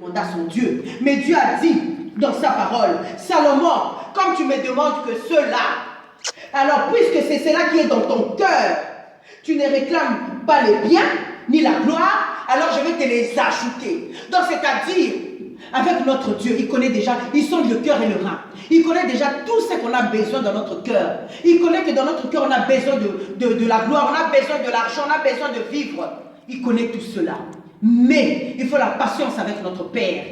demanda son Dieu. Mais Dieu a dit dans sa parole, Salomon, comme tu me demandes que cela, alors puisque c'est cela qui est dans ton cœur, tu ne réclames pas les biens ni la gloire, alors je vais te les ajouter. Donc c'est-à-dire, avec notre Dieu, il connaît déjà, il sonde le cœur et le rein. Il connaît déjà tout ce qu'on a besoin dans notre cœur. Il connaît que dans notre cœur, on a besoin de la gloire, on a besoin de l'argent, on a besoin de vivre. Il connaît tout cela. Mais il faut la patience avec notre Père.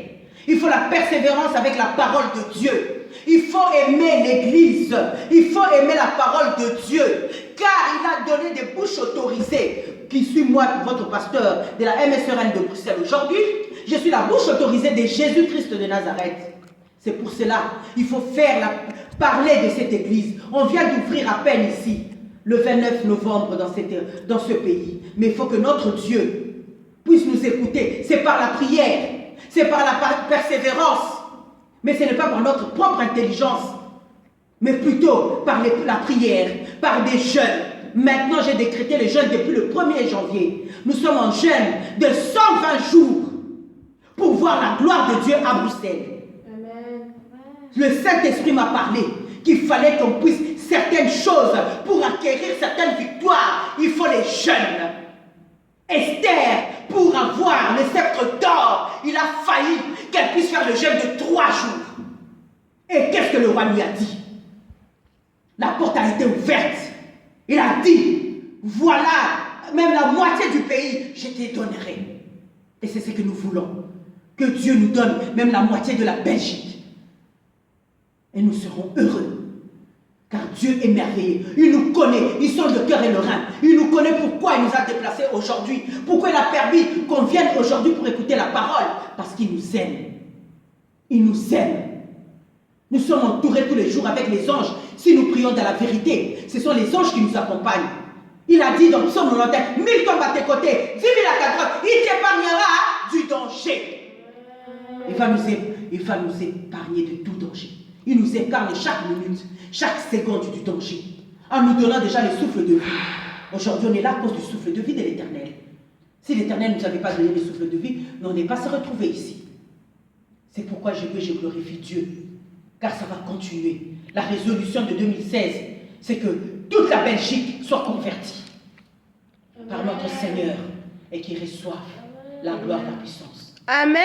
Il faut la persévérance avec la parole de Dieu. Il faut aimer l'Église. Il faut aimer la parole de Dieu. Car il a donné des bouches autorisées. Qui suis moi, votre pasteur de la MSRN de Bruxelles aujourd'hui. Je suis la bouche autorisée de Jésus-Christ de Nazareth. C'est pour cela il faut parler de cette Église. On vient d'ouvrir à peine ici, le 29 novembre dans ce pays. Mais il faut que notre Dieu puisse nous écouter. C'est par la prière. C'est par la persévérance. Mais ce n'est pas par notre propre intelligence. Mais plutôt par la prière, par des jeûnes. Maintenant, j'ai décrété les jeûnes depuis le 1er janvier. Nous sommes en jeûne de 120 jours pour voir la gloire de Dieu à Bruxelles. Amen. Le Saint-Esprit m'a parlé qu'il fallait qu'on puisse certaines choses pour acquérir certaines victoires. Il faut les jeûnes. Esther, pour avoir le sceptre d'or, il a failli qu'elle puisse faire le jeûne de 3 jours. Et qu'est-ce que le roi lui a dit? La porte a été ouverte. Il a dit, voilà, même la moitié du pays, je te donnerai. Et c'est ce que nous voulons. Que Dieu nous donne même la moitié de la Belgique. Et nous serons heureux. Car Dieu est merveilleux. Il nous connaît. Il sonde le cœur et le rein. Il nous connaît pourquoi il nous a déplacés aujourd'hui. Pourquoi il a permis qu'on vienne aujourd'hui pour écouter la parole. Parce qu'il nous aime. Il nous aime. Nous sommes entourés tous les jours avec les anges. Si nous prions dans la vérité, ce sont les anges qui nous accompagnent. Il a dit dans le psaume 91, 1000 tombent à tes côtés, 10 000 à ta droite, il t'épargnera du danger. Il va nous épargner de tout danger. Il nous épargne chaque minute, chaque seconde du danger, en nous donnant déjà le souffle de vie. Aujourd'hui, on est là à cause du souffle de vie de l'Éternel. Si l'Éternel ne nous avait pas donné le souffle de vie, nous n'allons pas se retrouver ici. C'est pourquoi je glorifie Dieu, car ça va continuer. La résolution de 2016, c'est que toute la Belgique soit convertie par notre Seigneur et qu'il reçoive la gloire, la puissance. Amen.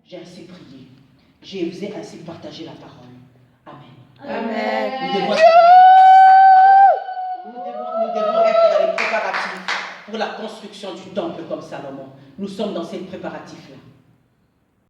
J'ai ainsi prié. Je vous ai ainsi partagé la parole. Amen. Amen. Nous devons être dans les préparatifs pour la construction du temple comme Salomon. Nous sommes dans ces préparatifs-là.